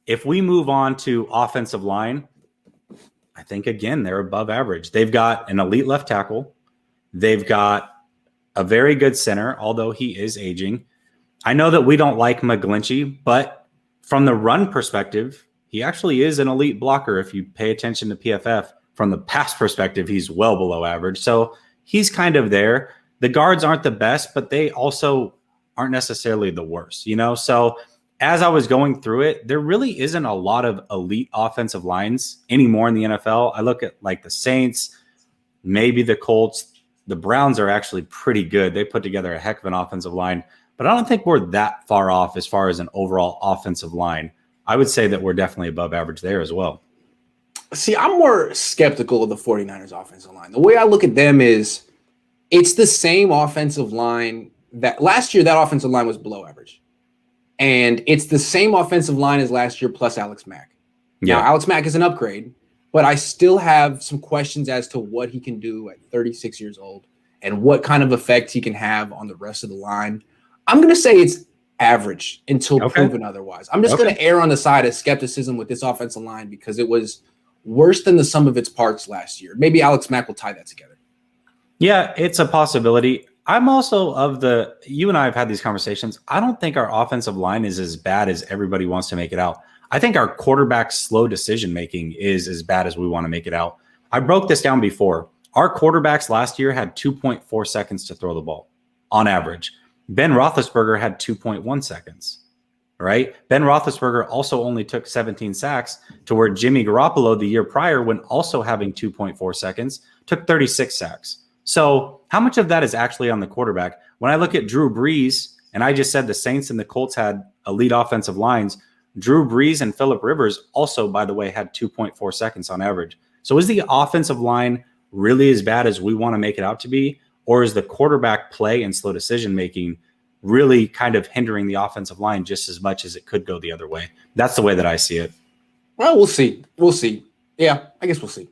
If we move on to offensive line, I think, again, they're above average. They've got an elite left tackle. They've got a very good center, although he is aging. I know that we don't like McGlinchey, but from the run perspective, he actually is an elite blocker. If you pay attention to PFF, from the pass perspective, he's well below average. So he's kind of there. The guards aren't the best, but they also aren't necessarily the worst, you know? So as I was going through it, there really isn't a lot of elite offensive lines anymore in the NFL. I look at like the Saints, maybe the Colts. The Browns are actually pretty good. They put together a heck of an offensive line, but I don't think we're that far off as far as an overall offensive line. I would say that we're definitely above average there as well. See, I'm more skeptical of the 49ers offensive line. The way I look at them is it's the same offensive line that last year, that offensive line was below average. And it's the same offensive line as last year plus Alex Mack. Yeah. Now, Alex Mack is an upgrade, but I still have some questions as to what he can do at 36 years old and what kind of effect he can have on the rest of the line. I'm going to say it's average until proven otherwise. I'm just going to err on the side of skepticism with this offensive line because it was worse than the sum of its parts last year. Maybe Alex Mack will tie that together. Yeah, it's a possibility. I'm also of the, you and I have had these conversations. I don't think our offensive line is as bad as everybody wants to make it out. I think our quarterback's slow decision-making is as bad as we want to make it out. I broke this down before. Our quarterbacks last year had 2.4 seconds to throw the ball on average. Ben Roethlisberger had 2.1 seconds, right? Ben Roethlisberger also only took 17 sacks to where Jimmy Garoppolo the year prior, when also having 2.4 seconds, took 36 sacks. So how much of that is actually on the quarterback? When I look at Drew Brees, and I just said the Saints and the Colts had elite offensive lines, Drew Brees and Phillip Rivers also, by the way, had 2.4 seconds on average. So is the offensive line really as bad as we want to make it out to be? Or is the quarterback play and slow decision-making really kind of hindering the offensive line just as much as it could go the other way? That's the way that I see it. Well, we'll see. We'll see. Yeah, I guess we'll see.